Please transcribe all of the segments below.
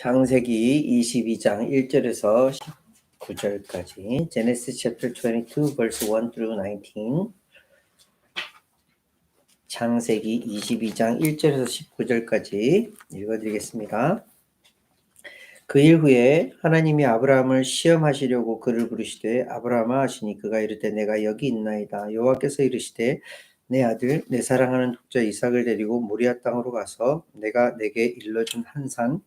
창세기 22장 1절에서 19절까지 Genesis chapter 22 verse 1 through 19 창세기 22장 1절에서 19절까지 읽어드리겠습니다. 그 일 후에 하나님이 아브라함을 시험하시려고 그를 부르시되 아브라함아 하시니 그가 이르되 내가 여기 있나이다. 여호와께서 이르시되 내 아들 내 사랑하는 독자 이삭을 데리고 모리아 땅으로 가서 내가 내게 일러준 한 산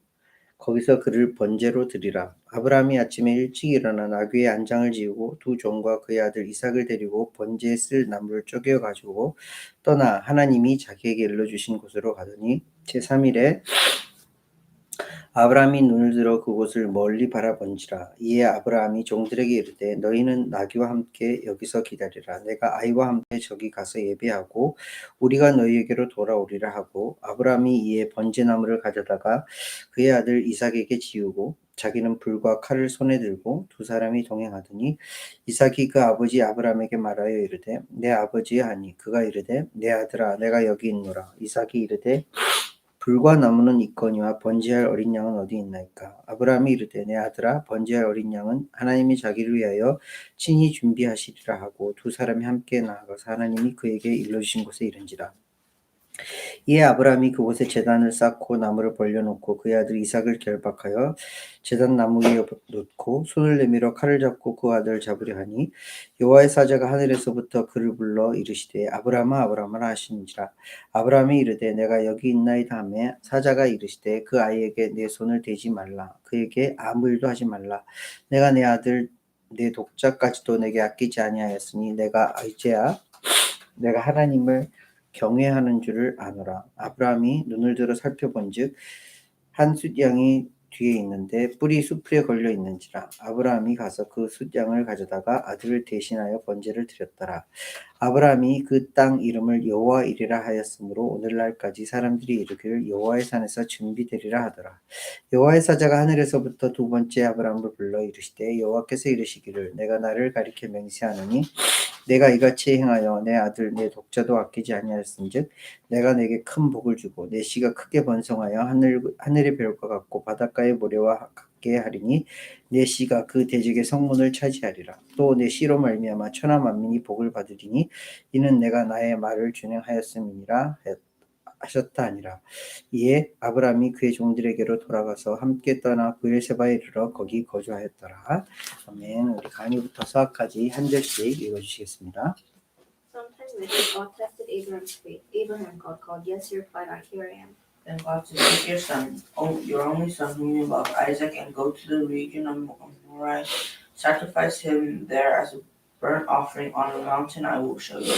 거기서 그를 번제로 드리라. 아브라함이 아침에 일찍 일어나 나귀의 안장을 지우고 두 종과 그의 아들 이삭을 데리고 번제에 쓸 나무를 쪼개어 가지고 떠나 하나님이 자기에게 일러주신 곳으로 가더니 제3일에 아브라함이 눈을 들어 그곳을 멀리 바라본지라. 이에 아브라함이 종들에게 이르되 너희는 나귀와 함께 여기서 기다리라. 내가 아이와 함께 저기 가서 예배하고 우리가 너희에게로 돌아오리라 하고 아브라함이 이에 번제나무를 가져다가 그의 아들 이삭에게 지우고 자기는 불과 칼을 손에 들고 두 사람이 동행하더니 이삭이 그 아버지 아브라함에게 말하여 이르되 내 아버지여 하니 그가 이르되 내 아들아 내가 여기 있노라. 이삭이 이르되 불과 나무는 있거니와 번제할 어린 양은 어디 있나이까? 아브라함이 이르되 내 아들아 번제할 어린 양은 하나님이 자기를 위하여 친히 준비하시리라 하고 두 사람이 함께 나아가서 하나님이 그에게 일러주신 곳에 이른지라. 이에 아브라함이 그곳에 제단을 쌓고 나무를 벌려놓고 그의 아들 이삭을 결박하여 제단 나무 위에 놓고 손을 내밀어 칼을 잡고 그 아들을 잡으려 하니 여호와의 사자가 하늘에서부터 그를 불러 이르시되 아브라함아 아브라함아 하시는지라. 아브라함이 이르되 내가 여기 있나이다 하매 사자가 이르시되 그 아이에게 내 손을 대지 말라. 그에게 아무 일도 하지 말라. 내가 내 아들 내 독자까지도 내게 아끼지 아니하였으니 내가 이제야 내가 하나님을 경외하는 줄을 아노라. 아브라함이 눈을 들어 살펴본즉 한 숫양이 뒤에 있는데 뿔이 수풀에 걸려 있는지라. 아브라함이 가서 그 숫양을 가져다가 아들을 대신하여 번제를 드렸더라. 아브라함이 그 땅 이름을 여호와 이리라 하였으므로 오늘날까지 사람들이 이르기를 여호와의 산에서 준비되리라 하더라. 여호와의 사자가 하늘에서부터 두 번째 아브라함을 불러 이르시되 여호와께서 이르시기를 내가 나를 가리켜 맹세하노니 내가 이같이 행하여 내 아들 내 독자도 아끼지 아니하였은즉 내가 내게 큰 복을 주고 내 씨가 크게 번성하여 하늘의 별과 같고 바닷가의 모래와 같게 하리니 내 씨가 그 대적의 성문을 차지하리라. 또 내 씨로 말미암아 천하 만민이 복을 받으리니 이는 내가 나의 말을 준행하였음이니라 하셨다 하니라. 이에 아브라함이 그의 종들에게로 돌아가서 함께 떠나 브엘세바에 이르러 거기 거주하였더라. 아멘. 우리 강의부터 수학까지 한 절씩 읽어주시겠습니다. Sometime later, God tested Abraham's faith. Abraham, God called. Yes, he replied, here I am. Then God said, take your son, your only son whom you love, Isaac, and go to the region of Moriah. Sacrifice him there as a burnt offering on a mountain I will show you.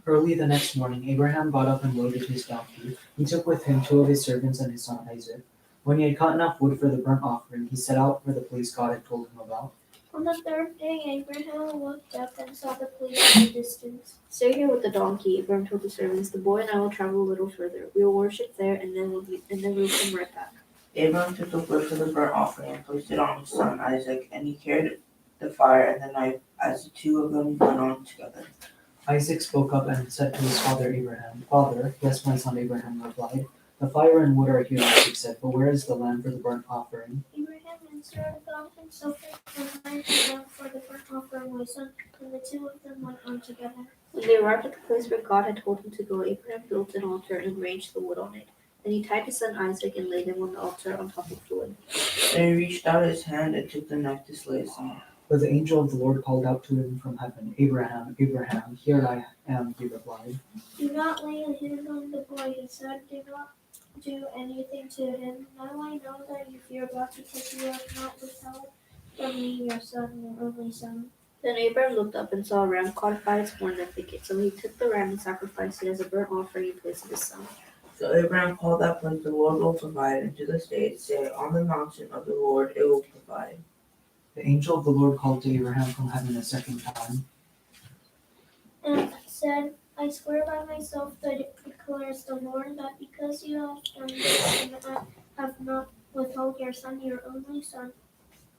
Early the next morning, Abraham got up and loaded his donkey. He took with him 2 of his servants and his son Isaac. When he had cut enough wood for the burnt offering, he set out for the place God had told him about. On the third day, Abraham looked up and saw the place in the distance. Stay here with the donkey, Abraham told the servants. The boy and I will travel a little further. We will worship there, and then we'll come right back. Abraham took the wood for the burnt offering and placed it on his son Isaac, and he carried the fire and the knife as the two of them went on together. Isaac spoke up and said to his father Abraham, Father, yes, my son Abraham replied. The fire and wood are here, Isaac said, but where is the lamb for the burnt offering? Abraham answered, God himself has provided the lamb for the burnt offering, my son, and the two of them went on together. When they arrived at the place where God had told him to go, Abraham built an altar and arranged the wood on it. Then he tied his son Isaac and laid him on the altar on top of the wood. Then he reached out his hand and took the knife to slay his son. But the angel of the Lord called out to him from heaven, Abraham, Abraham, here I am, he replied. Do not lay a hand on the boy, he said. Do not do anything to him. Now I know that you fear God because you have not withheld from me your son, your only son. Then Abraham looked up and saw a ram caught by its horn in the thicket. So he took the ram and sacrificed it as a burnt offering in place of his son. So Abraham called that place the Lord will provide, and to this day it say, on the mountain of the Lord it will provide. The angel of the Lord called to Abraham from heaven a second time. And said, I swear by myself that declares the Lord, that because you have done this and have not withheld your son, your only son,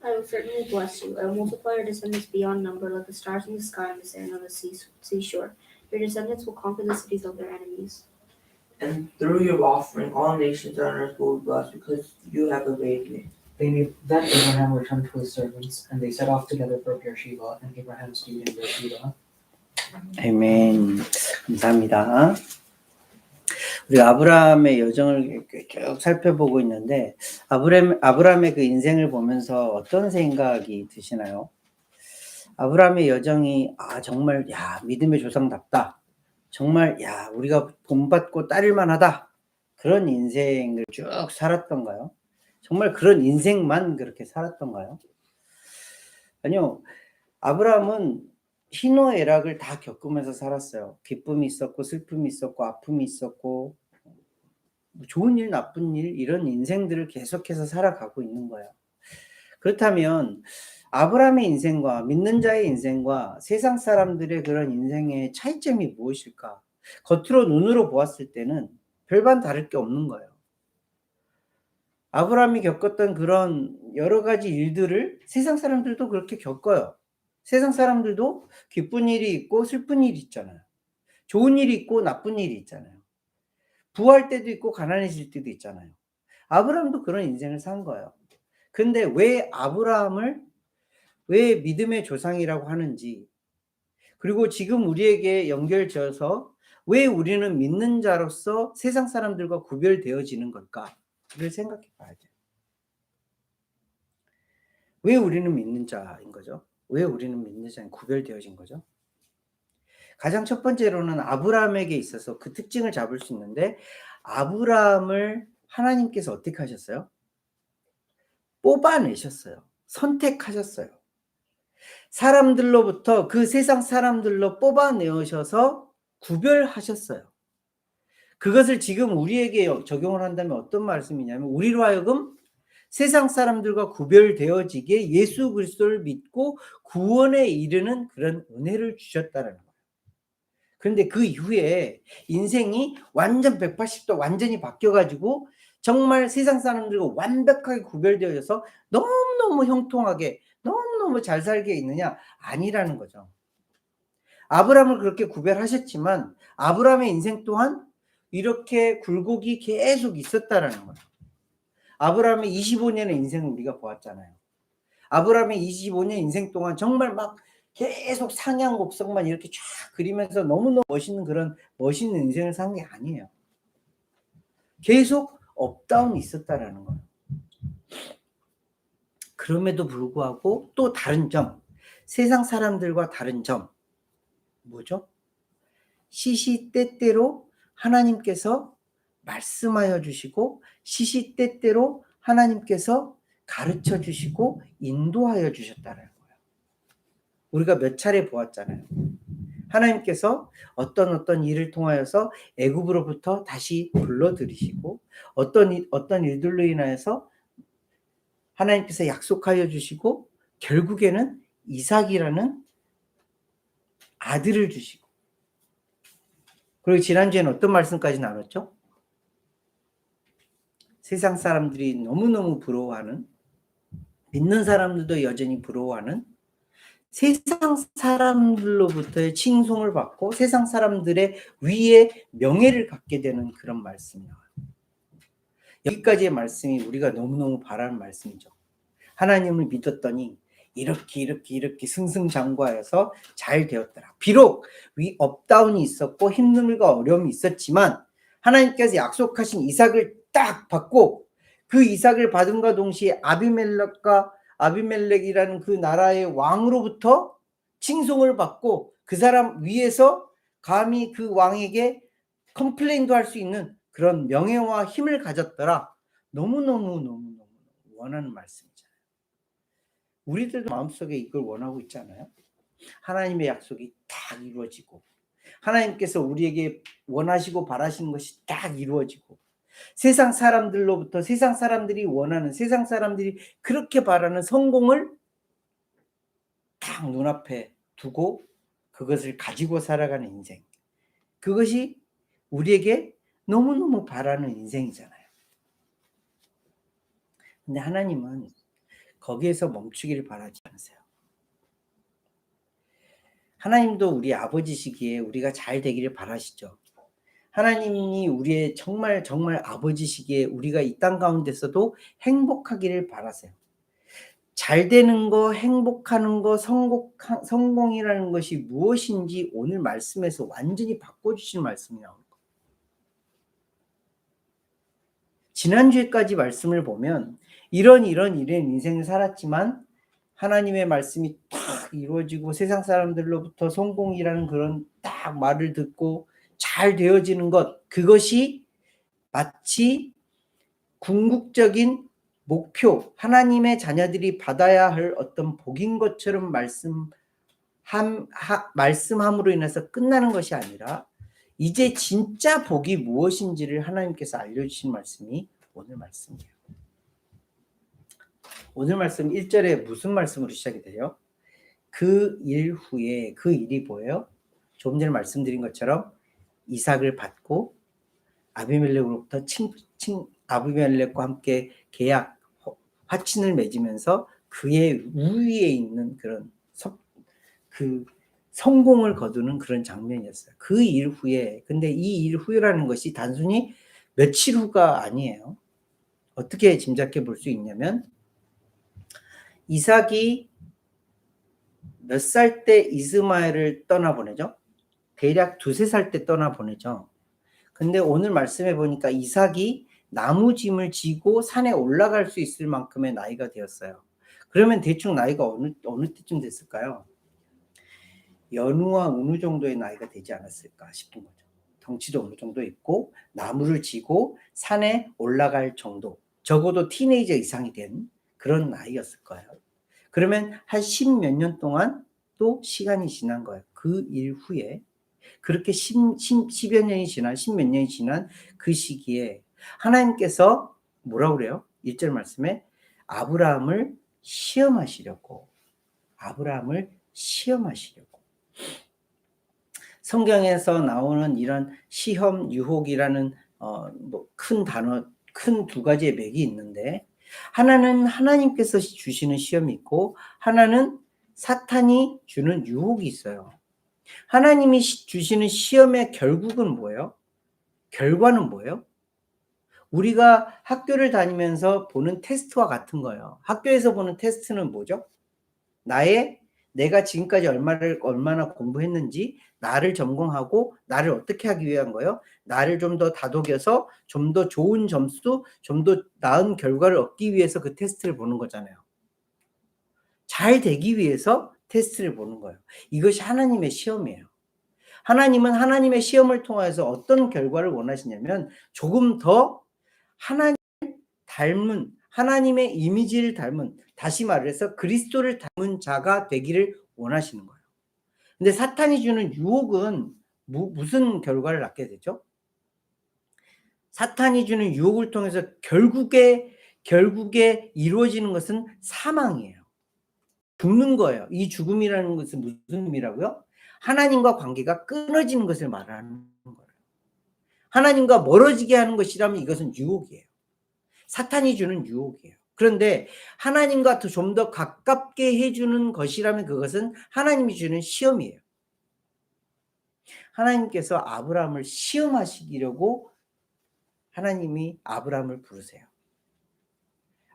I will certainly bless you. I will multiply your descendants beyond number, like the stars in the sky and the sand on the seashore. Your descendants will conquer the cities of their enemies. And through your offering, all nations on earth will be blessed because you have obeyed me. Then Abraham returned to his servants, and they set off together for Beersheba, and Abraham stayed in Beersheba. 아멘. 감사합니다. 우리가 아브라함의 여정을 쭉 살펴보고 있는데 아브라함의 그 인생을 보면서 어떤 생각이 드시나요? 아브라함의 여정이 정말 믿음의 조상답다. 정말 우리가 본받고 따를 만하다. 그런 인생을 쭉 살았던가요? 정말 그런 인생만 그렇게 살았던가요? 아니요. 아브라함은 희노애락을 다 겪으면서 살았어요. 기쁨이 있었고 슬픔이 있었고 아픔이 있었고 좋은 일 나쁜 일 이런 인생들을 계속해서 살아가고 있는 거예요. 그렇다면 아브라함의 인생과 믿는 자의 인생과 세상 사람들의 그런 인생의 차이점이 무엇일까? 겉으로 눈으로 보았을 때는 별반 다를 게 없는 거예요. 아브라함이 겪었던 그런 여러 가지 일들을 세상 사람들도 그렇게 겪어요. 세상 사람들도 기쁜 일이 있고 슬픈 일이 있잖아요. 좋은 일이 있고 나쁜 일이 있잖아요. 부할 때도 있고 가난해질 때도 있잖아요. 아브라함도 그런 인생을 산 거예요. 근데 왜 아브라함을 왜 믿음의 조상이라고 하는지, 그리고 지금 우리에게 연결지어서 왜 우리는 믿는 자로서 세상 사람들과 구별되어지는 걸까를 생각해 봐야 돼요. 왜 우리는 믿는 자인 거죠? 왜 우리는 믿는 자인 구별되어진 거죠? 가장 첫 번째로는 아브라함에게 있어서 그 특징을 잡을 수 있는데, 아브라함을 하나님께서 어떻게 하셨어요? 뽑아내셨어요. 선택하셨어요. 사람들로부터 그 세상 사람들로 뽑아내셔서 구별하셨어요. 그것을 지금 우리에게 적용을 한다면 어떤 말씀이냐면, 우리로 하여금 세상 사람들과 구별되어지게 예수 그리스도를 믿고 구원에 이르는 그런 은혜를 주셨다는 거예요. 그런데 그 이후에 인생이 완전 180도 완전히 바뀌어가지고 정말 세상 사람들과 완벽하게 구별되어져서 너무너무 형통하게 너무너무 잘 살게 있느냐? 아니라는 거죠. 아브라함을 그렇게 구별하셨지만 아브라함의 인생 또한 이렇게 굴곡이 계속 있었다라는 거예요. 아브라함의 25년의 인생을 우리가 보았잖아요. 아브라함의 25년 인생 동안 정말 막 계속 상향 곡선만 이렇게 쫙 그리면서 너무너무 멋있는 그런 멋있는 인생을 산 게 아니에요. 계속 업다운이 있었다라는 거예요. 그럼에도 불구하고 또 다른 점, 세상 사람들과 다른 점 뭐죠? 시시때때로 하나님께서 말씀하여 주시고 시시때때로 하나님께서 가르쳐 주시고 인도하여 주셨다는 거예요. 우리가 몇 차례 보았잖아요. 하나님께서 어떤 일을 통하여서 애굽으로부터 다시 불러들이시고 어떤 일들로 인하여서 하나님께서 약속하여 주시고 결국에는 이삭이라는 아들을 주시고, 그리고 지난주에는 어떤 말씀까지 나눴죠? 세상 사람들이 너무너무 부러워하는, 믿는 사람들도 여전히 부러워하는 세상 사람들로부터의 칭송을 받고 세상 사람들의 위에 명예를 갖게 되는 그런 말씀이에요. 여기까지의 말씀이 우리가 너무너무 바라는 말씀이죠. 하나님을 믿었더니 이렇게 승승장구하여서 잘 되었더라. 비록 업다운이 있었고 힘듦과 어려움이 있었지만 하나님께서 약속하신 이삭을 딱 받고 그 이삭을 받음과 동시에 아비멜렉이라는 그 나라의 왕으로부터 칭송을 받고 그 사람 위에서 감히 그 왕에게 컴플레인도 할 수 있는 그런 명예와 힘을 가졌더라. 너무너무 원하는 말씀이잖아요. 우리들도 마음속에 이걸 원하고 있잖아요. 하나님의 약속이 딱 이루어지고 하나님께서 우리에게 원하시고 바라시는 것이 딱 이루어지고 세상 사람들로부터 세상 사람들이 원하는, 세상 사람들이 그렇게 바라는 성공을 딱 눈앞에 두고 그것을 가지고 살아가는 인생, 그것이 우리에게 너무너무 바라는 인생이잖아요. 근데 하나님은 거기에서 멈추기를 바라지 않으세요. 하나님도 우리 아버지시기에 우리가 잘 되기를 바라시죠. 하나님이 우리의 정말 정말 아버지시기에 우리가 이 땅 가운데서도 행복하기를 바라세요. 잘 되는 거, 행복하는 거, 성공이라는 것이 무엇인지 오늘 말씀에서 완전히 바꿔주신 말씀이 나옵니다. 지난주에까지 말씀을 보면 이런 인생을 살았지만 하나님의 말씀이 딱 이루어지고 세상 사람들로부터 성공이라는 그런 딱 말을 듣고 잘 되어지는 것, 그것이 마치 궁극적인 목표, 하나님의 자녀들이 받아야 할 어떤 복인 것처럼 말씀함으로 인해서 끝나는 것이 아니라 이제 진짜 복이 무엇인지를 하나님께서 알려주신 말씀이 오늘 말씀이에요. 오늘 말씀 1절에 무슨 말씀으로 시작이 돼요? 그 일 후에, 그 일이 뭐예요? 조금 전에 말씀드린 것처럼 이삭을 받고 아비멜렉으로부터 아비멜렉과 함께 계약, 화친을 맺으면서 그의 우위에 있는 그런 그 성공을 거두는 그런 장면이었어요. 그 일 후에. 근데 이 일 후라는 것이 단순히 며칠 후가 아니에요. 어떻게 짐작해 볼 수 있냐면 이삭이 몇 살 때 이스마엘을 떠나보내죠? 대략 2-3살 때 떠나보내죠. 근데 오늘 말씀해 보니까 이삭이 나무짐을 지고 산에 올라갈 수 있을 만큼의 나이가 되었어요. 그러면 대충 나이가 어느 때쯤 됐을까요? 연우와 운우 정도의 나이가 되지 않았을까 싶은 거죠. 덩치도 어느 정도 있고 나무를 지고 산에 올라갈 정도, 적어도 티네이저 이상이 된 그런 나이였을 거예요. 그러면 한 10몇 년 동안 또 시간이 지난 거예요. 그 일 후에 그렇게 10여 년이 지난 10몇 년이 지난 그 시기에 하나님께서 뭐라고 그래요? 1절 말씀에 아브라함을 시험하시려고 성경에서 나오는 이런 시험, 유혹이라는 큰 단어, 큰 두 가지의 맥이 있는데 하나는 하나님께서 주시는 시험이 있고 하나는 사탄이 주는 유혹이 있어요. 하나님이 주시는 시험의 결국은 뭐예요? 결과는 뭐예요? 우리가 학교를 다니면서 보는 테스트와 같은 거예요. 학교에서 보는 테스트는 뭐죠? 내가 지금까지 얼마나 공부했는지, 나를 전공하고 나를 어떻게 하기 위한 거예요? 나를 좀 더 다독여서 좀 더 좋은 점수, 좀 더 나은 결과를 얻기 위해서 그 테스트를 보는 거잖아요. 잘 되기 위해서 테스트를 보는 거예요. 이것이 하나님의 시험이에요. 하나님은 하나님의 시험을 통해서 어떤 결과를 원하시냐면 조금 더 하나님을 닮은, 하나님의 이미지를 닮은, 다시 말해서 그리스도를 닮은 자가 되기를 원하시는 거예요. 근데 사탄이 주는 유혹은 무슨 결과를 낳게 되죠? 사탄이 주는 유혹을 통해서 결국에 이루어지는 것은 사망이에요. 죽는 거예요. 이 죽음이라는 것은 무슨 의미라고요? 하나님과 관계가 끊어지는 것을 말하는 거예요. 하나님과 멀어지게 하는 것이라면 이것은 유혹이에요. 사탄이 주는 유혹이에요. 그런데 하나님과 좀 더 가깝게 해주는 것이라면 그것은 하나님이 주는 시험이에요. 하나님께서 아브라함을 시험하시려고 하나님이 아브라함을 부르세요.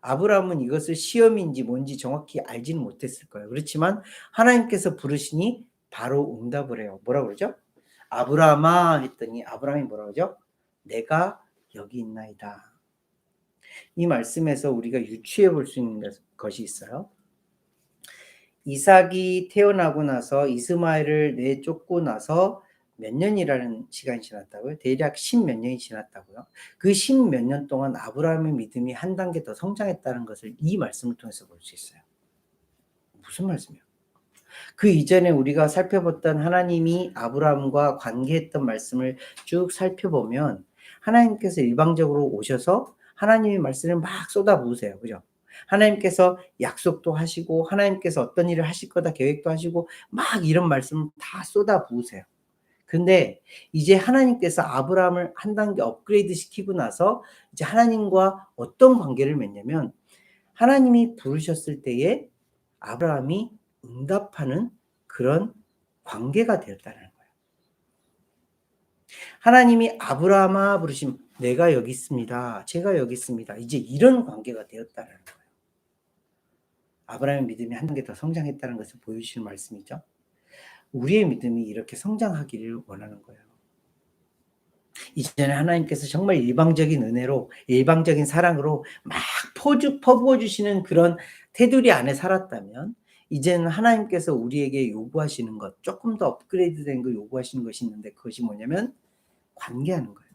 아브라함은 이것을 시험인지 뭔지 정확히 알지는 못했을 거예요. 그렇지만 하나님께서 부르시니 바로 응답을 해요. 뭐라고 그러죠? 아브라함아 했더니 아브라함이 뭐라고 그러죠? 내가 여기 있나이다. 이 말씀에서 우리가 유추해 볼 수 있는 것이 있어요. 이삭이 태어나고 나서 이스마엘을 내쫓고 나서 몇 년이라는 시간이 지났다고요? 대략 10몇 년이 지났다고요? 그 10몇 년 동안 아브라함의 믿음이 한 단계 더 성장했다는 것을 이 말씀을 통해서 볼 수 있어요. 무슨 말씀이에요? 그 이전에 우리가 살펴봤던 하나님이 아브라함과 관계했던 말씀을 쭉 살펴보면 하나님께서 일방적으로 오셔서 하나님의 말씀을 막 쏟아부으세요. 그죠? 하나님께서 약속도 하시고 하나님께서 어떤 일을 하실 거다 계획도 하시고 막 이런 말씀을 다 쏟아부으세요. 근데 이제 하나님께서 아브라함을 한 단계 업그레이드 시키고 나서 이제 하나님과 어떤 관계를 맺냐면 하나님이 부르셨을 때에 아브라함이 응답하는 그런 관계가 되었다는 거예요. 하나님이 아브라함아 부르심 내가 여기 있습니다. 제가 여기 있습니다. 이제 이런 관계가 되었다는 거예요. 아브라함의 믿음이 한 단계 더 성장했다는 것을 보여주시는 말씀이죠. 우리의 믿음이 이렇게 성장하기를 원하는 거예요. 이전에 하나님께서 정말 일방적인 은혜로 일방적인 사랑으로 막 퍼부어주시는 그런 테두리 안에 살았다면 이제는 하나님께서 우리에게 요구하시는 것, 조금 더 업그레이드된 거 요구하시는 것이 있는데 그것이 뭐냐면 관계하는 거예요.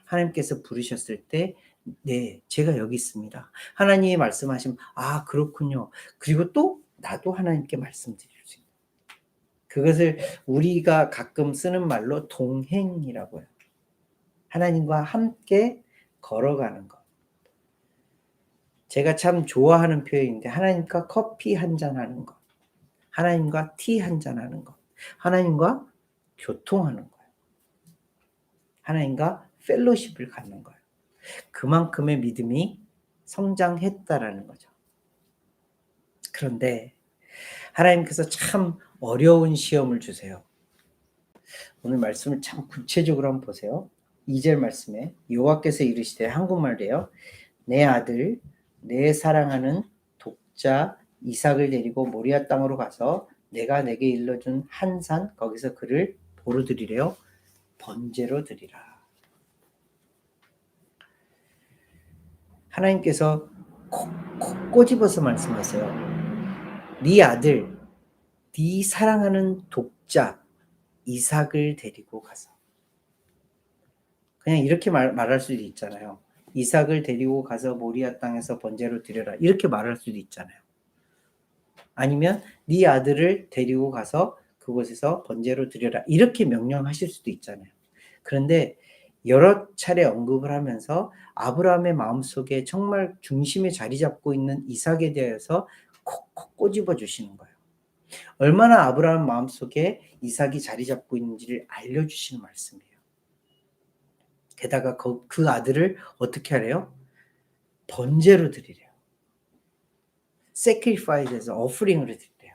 하나님께서 부르셨을 때 네, 제가 여기 있습니다. 하나님이 말씀하시면 아 그렇군요. 그리고 또 나도 하나님께 말씀드릴 수 있는 그것을 우리가 가끔 쓰는 말로 동행이라고 해요. 하나님과 함께 걸어가는 것. 제가 참 좋아하는 표현인데 하나님과 커피 한잔 하는 것. 하나님과 티 한잔 하는 것. 하나님과 교통하는 거예요. 하나님과 펠로십을 갖는 거예요. 그만큼의 믿음이 성장했다라는 거죠. 그런데 하나님께서 참 어려운 시험을 주세요. 오늘 말씀을 참 구체적으로 한번 보세요. 2절 말씀에 여호와께서 이르시되 한국말이에요. 내 아들 내 사랑하는 독자 이삭을 데리고 모리아 땅으로 가서 내가 내게 일러준 한 산 거기서 그를 보러 드리래요. 번제로 드리라. 하나님께서 콕콕 꼬집어서 말씀하세요. 네 아들 네 사랑하는 독자 이삭을 데리고 가서 그냥 이렇게 말할 수도 있잖아요. 이삭을 데리고 가서 모리아 땅에서 번제로 드려라. 이렇게 말할 수도 있잖아요. 아니면 네 아들을 데리고 가서 그곳에서 번제로 드려라. 이렇게 명령하실 수도 있잖아요. 그런데 여러 차례 언급을 하면서 아브라함의 마음속에 정말 중심에 자리 잡고 있는 이삭에 대해서 콕콕 꼬집어 주시는 거예요. 얼마나 아브라함 마음속에 이삭이 자리 잡고 있는지를 알려주시는 말씀이에요. 게다가 그 아들을 어떻게 하래요? 번제로 드리래요. sacrifice에서 offering으로 드리래요.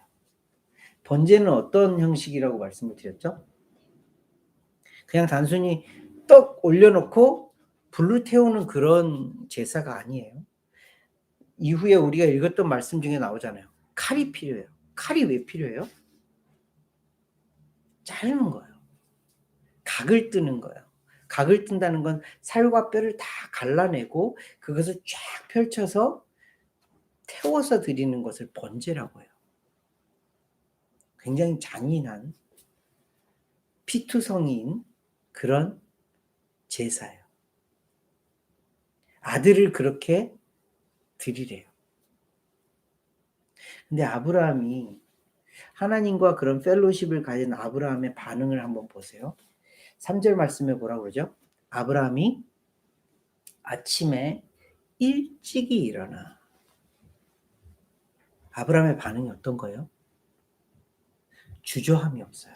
번제는 어떤 형식이라고 말씀을 드렸죠? 그냥 단순히 떡 올려놓고 불을 태우는 그런 제사가 아니에요. 이후에 우리가 읽었던 말씀 중에 나오잖아요. 칼이 필요해요. 칼이 왜 필요해요? 자르는 거예요. 각을 뜨는 거예요. 각을 뜬다는 건 살과 뼈를 다 갈라내고 그것을 쫙 펼쳐서 태워서 드리는 것을 번제라고 해요. 굉장히 잔인한 피투성이인 그런 제사예요. 아들을 그렇게 드리래요. 근데 아브라함이 하나님과 그런 펠로십을 가진 아브라함의 반응을 한번 보세요. 3절 말씀에 뭐라고 그러죠? 아브라함이 아침에 일찍이 일어나. 아브라함의 반응이 어떤 거예요? 주저함이 없어요.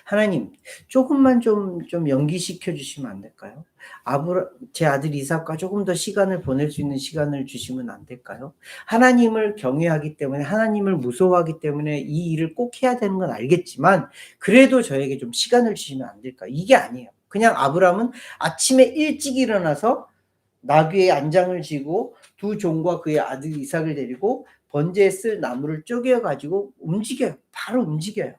하나님, 조금만 좀 연기시켜 주시면 안 될까요? 제 아들 이삭과 조금 더 시간을 보낼 수 있는 시간을 주시면 안 될까요? 하나님을 경외하기 때문에, 하나님을 무서워하기 때문에 이 일을 꼭 해야 되는 건 알겠지만, 그래도 저에게 좀 시간을 주시면 안 될까요? 이게 아니에요. 그냥 아브라함은 아침에 일찍 일어나서 나귀의 안장을 지고 두 종과 그의 아들 이삭을 데리고 번제에 쓸 나무를 쪼개가지고 움직여요. 바로 움직여요.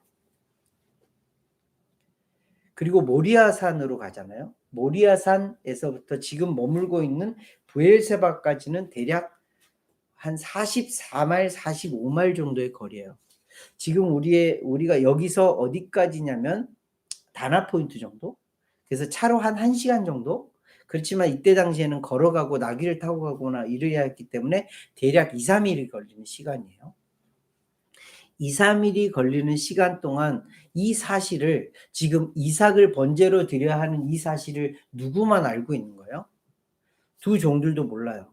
그리고 모리아산으로 가잖아요. 모리아산에서부터 지금 머물고 있는 브엘세바까지는 대략 한 44마일, 45마일 정도의 거리예요. 지금 우리가 여기서 어디까지냐면 다나 포인트 정도? 그래서 차로 한 1시간 정도? 그렇지만 이때 당시에는 걸어가고 나귀를 타고 가거나 이래야 했기 때문에 대략 2, 3일이 걸리는 시간이에요. 2, 3일이 걸리는 시간 동안 이 사실을 지금 이삭을 번제로 드려야 하는 이 사실을 누구만 알고 있는 거예요? 두 종들도 몰라요.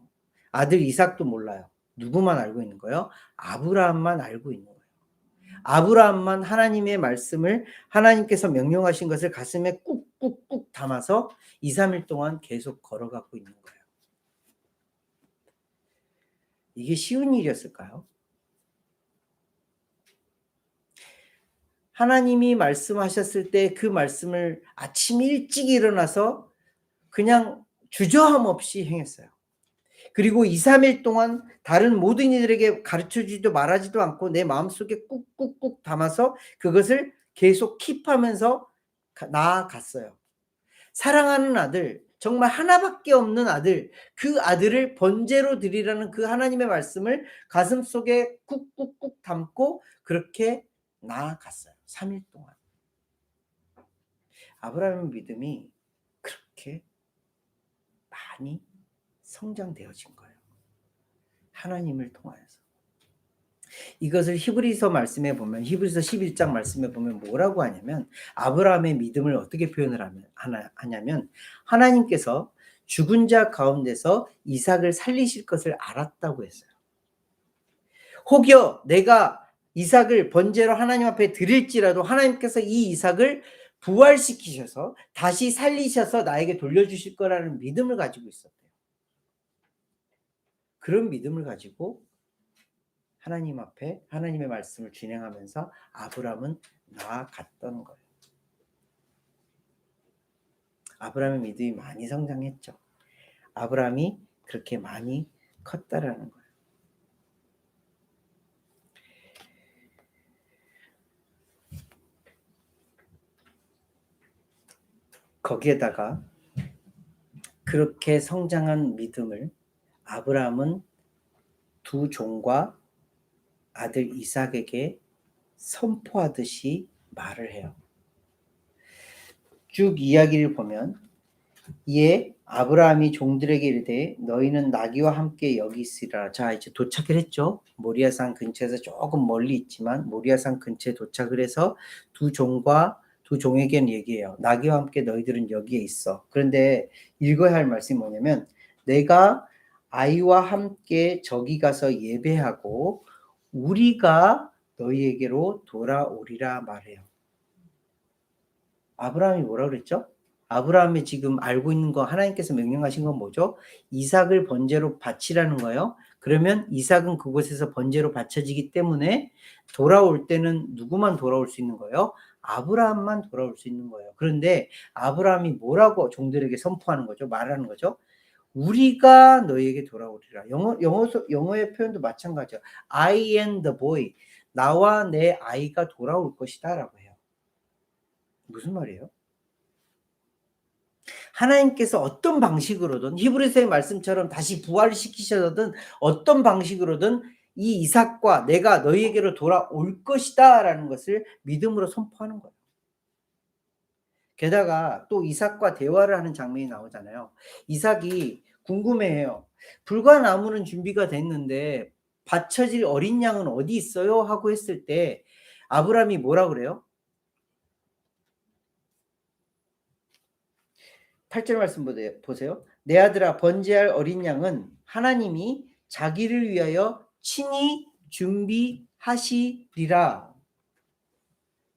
아들 이삭도 몰라요. 누구만 알고 있는 거예요? 아브라함만 알고 있는 거예요. 아브라함만 하나님의 말씀을 하나님께서 명령하신 것을 가슴에 꾹꾹꾹 담아서 2, 3일 동안 계속 걸어가고 있는 거예요. 이게 쉬운 일이었을까요? 하나님이 말씀하셨을 때 그 말씀을 아침 일찍 일어나서 그냥 주저함 없이 행했어요. 그리고 2, 3일 동안 다른 모든 이들에게 가르쳐주지도 말하지도 않고 내 마음속에 꾹꾹꾹 담아서 그것을 계속 킵하면서 나아갔어요. 사랑하는 아들, 정말 하나밖에 없는 아들, 그 아들을 번제로 드리라는 그 하나님의 말씀을 가슴속에 꾹꾹꾹 담고 그렇게 나아갔어요. 3일 동안. 아브라함의 믿음이 그렇게 많이 성장되어진 거예요. 하나님을 통하여서. 이것을 히브리서 말씀에 보면, 히브리서 11장 말씀에 보면 뭐라고 하냐면, 아브라함의 믿음을 어떻게 표현을 하냐면, 하나님께서 죽은 자 가운데서 이삭을 살리실 것을 알았다고 했어요. 혹여 내가 이삭을 번제로 하나님 앞에 드릴지라도 하나님께서 이 이삭을 부활시키셔서 다시 살리셔서 나에게 돌려주실 거라는 믿음을 가지고 있었대요. 그런 믿음을 가지고 하나님 앞에 하나님의 말씀을 진행하면서 아브라함은 나아갔던 거예요. 아브라함의 믿음이 많이 성장했죠. 아브라함이 그렇게 많이 컸다라는 거예요. 거기에다가 그렇게 성장한 믿음을 아브라함은 두 종과 아들 이삭에게 선포하듯이 말을 해요. 쭉 이야기를 보면 이에 아브라함이 종들에게 이르되 너희는 나귀와 함께 여기 있으리라. 자, 이제 도착을 했죠. 모리아산 근처에서 조금 멀리 있지만 모리아산 근처에 도착을 해서 두 종에게는 얘기해요. 나귀와 함께 너희들은 여기에 있어. 그런데 읽어야 할 말씀이 뭐냐면 내가 아이와 함께 저기 가서 예배하고 우리가 너희에게로 돌아오리라 말해요. 아브라함이 뭐라 그랬죠? 아브라함이 지금 알고 있는 거 하나님께서 명령하신 건 뭐죠? 이삭을 번제로 바치라는 거예요. 그러면 이삭은 그곳에서 번제로 바쳐지기 때문에 돌아올 때는 누구만 돌아올 수 있는 거예요? 아브라함만 돌아올 수 있는 거예요. 그런데 아브라함이 뭐라고 종들에게 선포하는 거죠? 말하는 거죠? 우리가 너희에게 돌아오리라. 영어의 표현도 마찬가지예요. I and the boy. 나와 내 아이가 돌아올 것이다 라고 해요. 무슨 말이에요? 하나님께서 어떤 방식으로든 히브리서의 말씀처럼 다시 부활시키셔든 어떤 방식으로든 이 이삭과 내가 너희에게로 돌아올 것이다 라는 것을 믿음으로 선포하는 거예요. 게다가 또 이삭과 대화를 하는 장면이 나오잖아요. 이삭이 궁금해해요. 불과 나무는 준비가 됐는데 바쳐질 어린 양은 어디 있어요? 하고 했을 때 아브라함이 뭐라 그래요? 8절 말씀 보세요. 내 아들아 번제할 어린 양은 하나님이 자기를 위하여 친히 준비하시리라.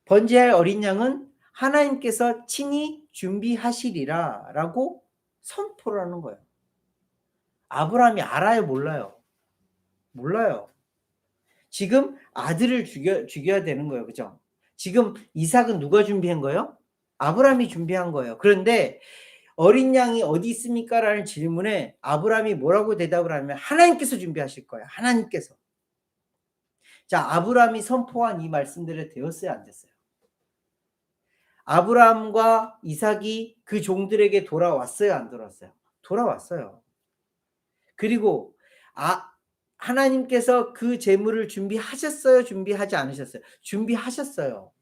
번제할 어린 양은 하나님께서 친히 준비하시리라 라고 선포를 하는 거예요. 아브라함이 알아요? 몰라요? 몰라요. 지금 아들을 죽여야 되는 거예요. 그죠? 지금 이삭은 누가 준비한 거예요? 아브라함이 준비한 거예요. 그런데 어린 양이 어디 있습니까? 라는 질문에 아브라함이 뭐라고 대답을 하면 하나님께서 준비하실 거예요. 하나님께서. 자, 아브라함이 선포한 이 말씀들이 되었어요? 안 됐어요? 아브라함과 이삭이 그 종들에게 돌아왔어요? 안 돌아왔어요? 돌아왔어요. 그리고 하나님께서 그 제물을 준비하셨어요? 준비하지 않으셨어요? 준비하셨어요.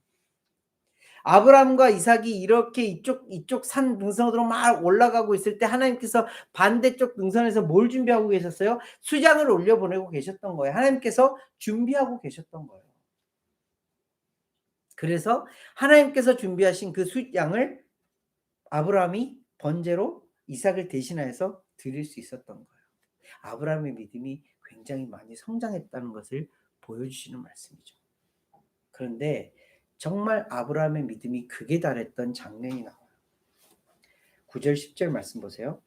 아브라함과 이삭이 이렇게 이쪽 산 능선으로 막 올라가고 있을 때 하나님께서 반대쪽 능선에서 뭘 준비하고 계셨어요? 수장을 올려보내고 계셨던 거예요. 하나님께서 준비하고 계셨던 거예요. 그래서 하나님께서 준비하신 그 수양을 아브라함이 번제로 이삭을 대신하여서 드릴 수 있었던 거예요. 아브라함의 믿음이 굉장히 많이 성장했다는 것을 보여주시는 말씀이죠. 그런데 정말 아브라함의 믿음이 극에 달했던 장면이 나와요. 9절 10절 말씀 보세요.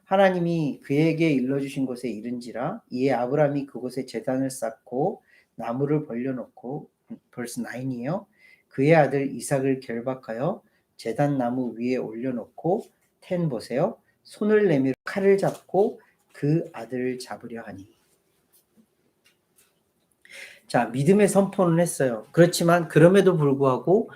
하나님이 그에게 일러주신 곳에 이른지라 이에 아브라함이 그곳에 제단을 쌓고 나무를 벌려놓고 벌써 9이에요. 그의 아들 이삭을 결박하여 제단 나무 위에 올려놓고 텐 보세요. 손을 내밀어 칼을 잡고 그 아들을 잡으려 하니. 자, 믿음의 선포는 했어요. 그렇지만 그럼에도 불구하고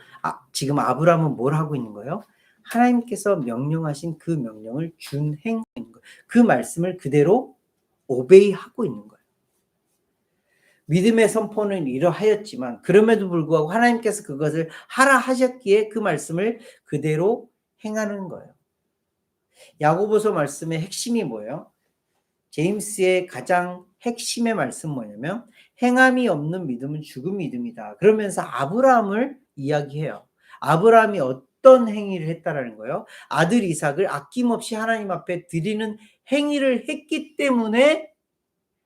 지금 아브라함은 뭘 하고 있는 거예요? 하나님께서 명령하신 그 명령을 준행하고 있는 거예요. 그 말씀을 그대로 오베이하고 있는 거예요. 믿음의 선포는 이러하였지만 그럼에도 불구하고 하나님께서 그것을 하라 하셨기에 그 말씀을 그대로 행하는 거예요. 야고보서 말씀의 핵심이 뭐예요? 제임스의 가장 핵심의 말씀 뭐냐면 행함이 없는 믿음은 죽은 믿음이다. 그러면서 아브라함을 이야기해요. 아브라함이 어떤 행위를 했다라는 거예요? 아들 이삭을 아낌없이 하나님 앞에 드리는 행위를 했기 때문에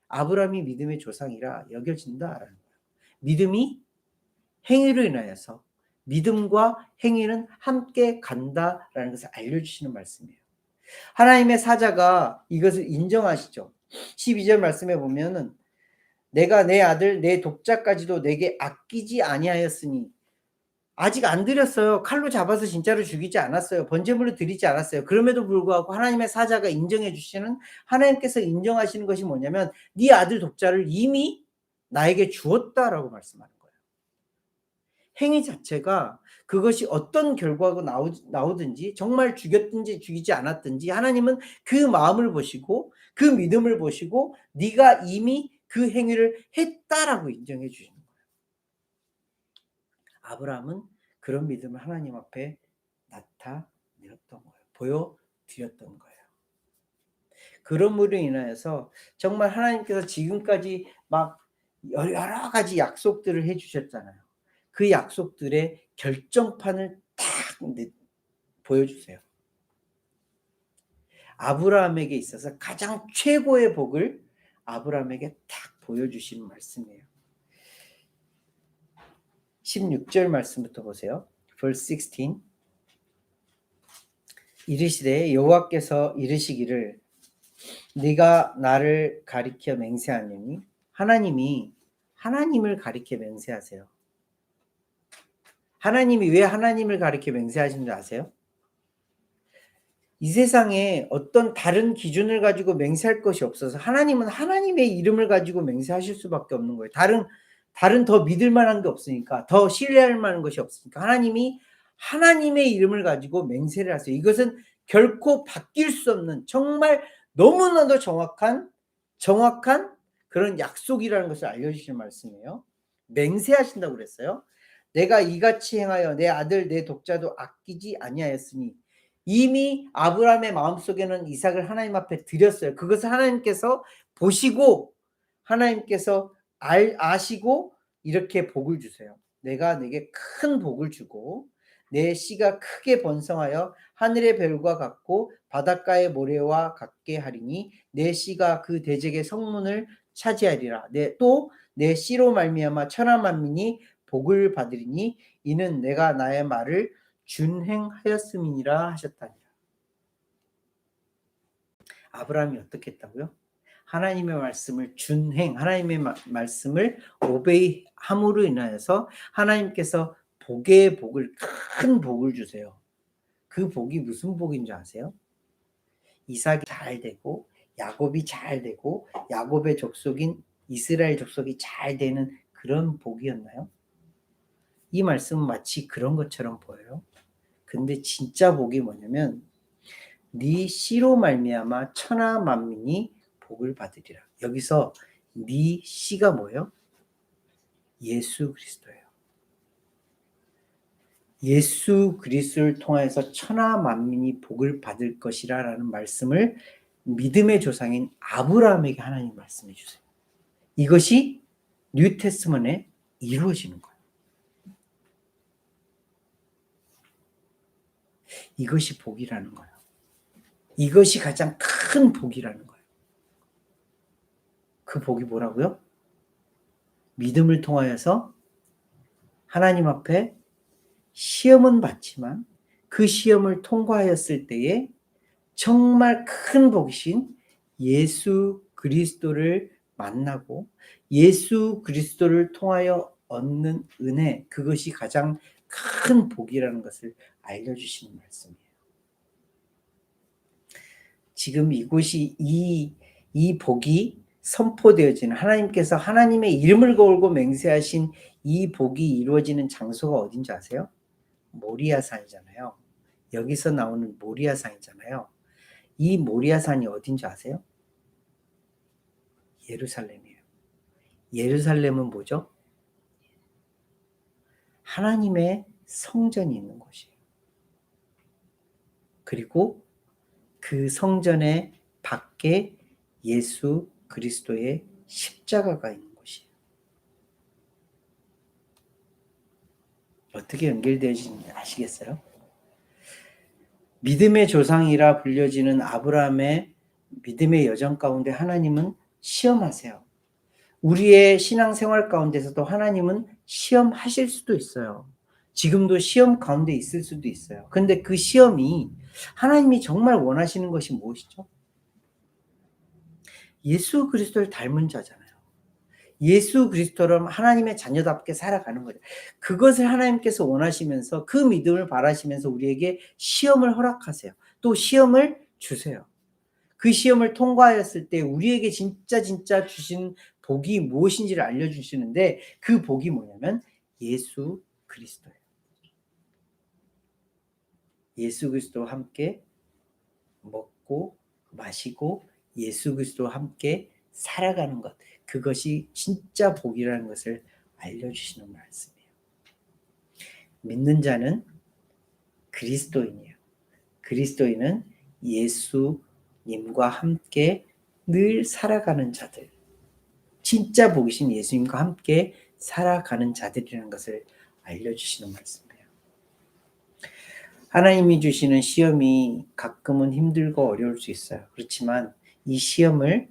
아브라함이 믿음의 조상이라 여겨진다라는 거예요. 믿음이 행위로 인하여서 믿음과 행위는 함께 간다라는 것을 알려주시는 말씀이에요. 하나님의 사자가 이것을 인정하시죠. 12절 말씀에 보면은 내가 내 아들 내 독자까지도 내게 아끼지 아니하였으니 아직 안 드렸어요. 칼로 잡아서 진짜로 죽이지 않았어요. 번제물로 드리지 않았어요. 그럼에도 불구하고 하나님의 사자가 인정해 주시는 하나님께서 인정하시는 것이 뭐냐면 네 아들 독자를 이미 나에게 주었다라고 말씀하는 거예요. 행위 자체가 그것이 어떤 결과가 나오든지 정말 죽였든지 죽이지 않았든지 하나님은 그 마음을 보시고 그 믿음을 보시고 네가 이미 그 행위를 했다라고 인정해 주시는 거예요. 아브라함은 그런 믿음을 하나님 앞에 나타내었던 거예요. 보여드렸던 거예요. 그러므로 인하여서 정말 하나님께서 지금까지 막 여러 가지 약속들을 해주셨잖아요. 그 약속들의 결정판을 딱 보여주세요. 아브라함에게 있어서 가장 최고의 복을 아브라함에게 딱 보여주시는 말씀이에요. 16절 말씀부터 보세요. verse 16. 이르시되 여호와께서 이르시기를 네가 나를 가리켜 맹세하느니 하나님이 하나님을 가리켜 맹세하세요. 하나님이 왜 하나님을 가리켜 맹세하시는 줄 아세요? 이 세상에 어떤 다른 기준을 가지고 맹세할 것이 없어서 하나님은 하나님의 이름을 가지고 맹세하실 수밖에 없는 거예요. 다른 더 믿을 만한 게 없으니까, 더 신뢰할 만한 것이 없으니까 하나님이 하나님의 이름을 가지고 맹세를 하세요. 이것은 결코 바뀔 수 없는 정말 너무나도 정확한 그런 약속이라는 것을 알려주시는 말씀이에요. 맹세하신다고 그랬어요. 내가 이같이 행하여 내 아들 내 독자도 아끼지 아니하였으니 이미 아브라함의 마음속에는 이삭을 하나님 앞에 드렸어요. 그것을 하나님께서 보시고 하나님께서 아시고 이렇게 복을 주세요. 내가 내게 큰 복을 주고 내 씨가 크게 번성하여 하늘의 별과 같고 바닷가의 모래와 같게 하리니 내 씨가 그 대적의 성문을 차지하리라. 또 내 씨로 말미암아 천하 만민이 복을 받으리니 이는 내가 나의 말을 준행하였음이니라 하셨다니라. 아브라함이 어떻게 했다고요? 하나님의 말씀을 하나님의 말씀을 오베이함으로 인하여서 하나님께서 복의 복을 큰 복을 주세요. 그 복이 무슨 복인 줄 아세요? 이삭이 잘 되고 야곱이 잘 되고 야곱의 족속인 이스라엘 족속이 잘 되는 그런 복이었나요? 이 말씀은 마치 그런 것처럼 보여요. 근데 진짜 복이 뭐냐면 네 씨로 말미암아 천하 만민이 복을 받으리라. 여기서 네 씨가 뭐예요? 예수 그리스도예요. 예수 그리스도를 통하여서 천하 만민이 복을 받을 것이라 라는 말씀을 믿음의 조상인 아브라함에게 하나님 말씀해 주세요. 이것이 뉴 테스트먼에 이루어지는 거예요. 이것이 복이라는 거예요. 이것이 가장 큰 복이라는 거예요. 그 복이 뭐라고요? 믿음을 통하여서 하나님 앞에 시험은 받지만 그 시험을 통과하였을 때에 정말 큰 복이신 예수 그리스도를 만나고 예수 그리스도를 통하여 얻는 은혜, 그것이 가장 큰 복이라는 것을 알려주시는 말씀이에요. 지금 이곳이 이 복이 선포되어지는 하나님께서 하나님의 이름을 걸고 맹세하신 이 복이 이루어지는 장소가 어딘지 아세요? 모리아산이잖아요. 여기서 나오는 모리아산이잖아요. 이 모리아산이 어딘지 아세요? 예루살렘이에요. 예루살렘은 뭐죠? 하나님의 성전이 있는 곳이에요. 그리고 그 성전의 밖에 예수 그리스도의 십자가가 있는 곳이에요. 어떻게 연결되어지는지 아시겠어요? 믿음의 조상이라 불려지는 아브라함의 믿음의 여정 가운데 하나님은 시험하세요. 우리의 신앙생활 가운데서도 하나님은 시험하실 수도 있어요. 지금도 시험 가운데 있을 수도 있어요. 그런데 그 시험이 하나님이 정말 원하시는 것이 무엇이죠? 예수 그리스도를 닮은 자잖아요. 예수 그리스도처럼 하나님의 자녀답게 살아가는 거죠. 그것을 하나님께서 원하시면서 그 믿음을 바라시면서 우리에게 시험을 허락하세요. 또 시험을 주세요. 그 시험을 통과하였을 때 우리에게 진짜 주신 복이 무엇인지를 알려주시는데 그 복이 뭐냐면 예수 그리스도예요. 예수 그리스도와 함께 먹고 마시고 예수 그리스도와 함께 살아가는 것, 그것이 진짜 복이라는 것을 알려주시는 말씀이에요. 믿는 자는 그리스도인이에요. 그리스도인은 예수님과 함께 늘 살아가는 자들, 진짜 복이신 예수님과 함께 살아가는 자들이라는 것을 알려주시는 말씀이에요. 하나님이 주시는 시험이 가끔은 힘들고 어려울 수 있어요. 그렇지만 이 시험을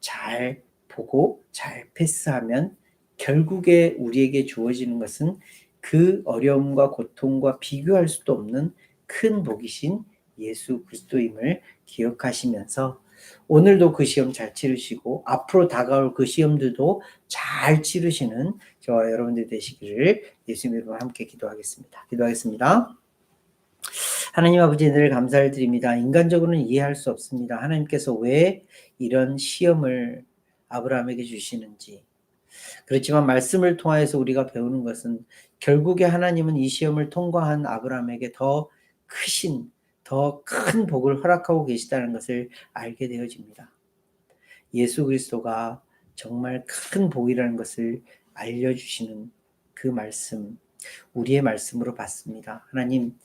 잘 보고 잘 패스하면 결국에 우리에게 주어지는 것은 그 어려움과 고통과 비교할 수도 없는 큰 복이신 예수 그리스도임을 기억하시면서 오늘도 그 시험 잘 치르시고 앞으로 다가올 그 시험들도 잘 치르시는 저와 여러분들 되시기를 예수님 이름으로 함께 기도하겠습니다. 하나님 아버지, 늘 감사를 드립니다. 인간적으로는 이해할 수 없습니다. 하나님께서 왜 이런 시험을 아브라함에게 주시는지. 그렇지만 말씀을 통하여서 우리가 배우는 것은 결국에 하나님은 이 시험을 통과한 아브라함에게 더 큰 복을 허락하고 계시다는 것을 알게 되어집니다. 예수 그리스도가 정말 큰 복이라는 것을 알려주시는 그 말씀, 우리의 말씀으로 받습니다. 하나님,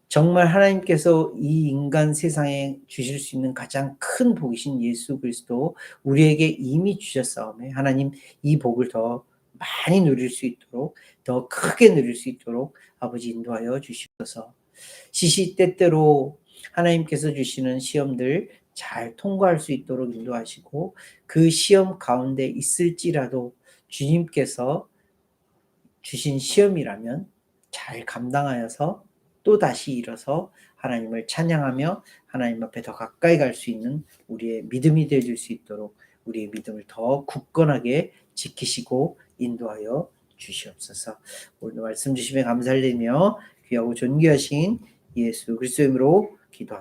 정말 하나님께서 이 인간 세상에 주실 수 있는 가장 큰 복이신 예수 그리스도 우리에게 이미 주셨사오매 하나님, 이 복을 더 많이 누릴 수 있도록, 더 크게 누릴 수 있도록 아버지 인도하여 주시옵소서. 시시때때로 하나님께서 주시는 시험들 잘 통과할 수 있도록 인도하시고 그 시험 가운데 있을지라도 주님께서 주신 시험이라면 잘 감당하여서 또 다시 일어서 하나님을 찬양하며 하나님 앞에 더 가까이 갈 수 있는 우리의 믿음이 되어줄 수 있도록 우리의 믿음을 더 굳건하게 지키시고 인도하여 주시옵소서. 오늘 말씀 주심에 감사를 드리며 귀하고 존귀하신 예수 그리스도의 이름으로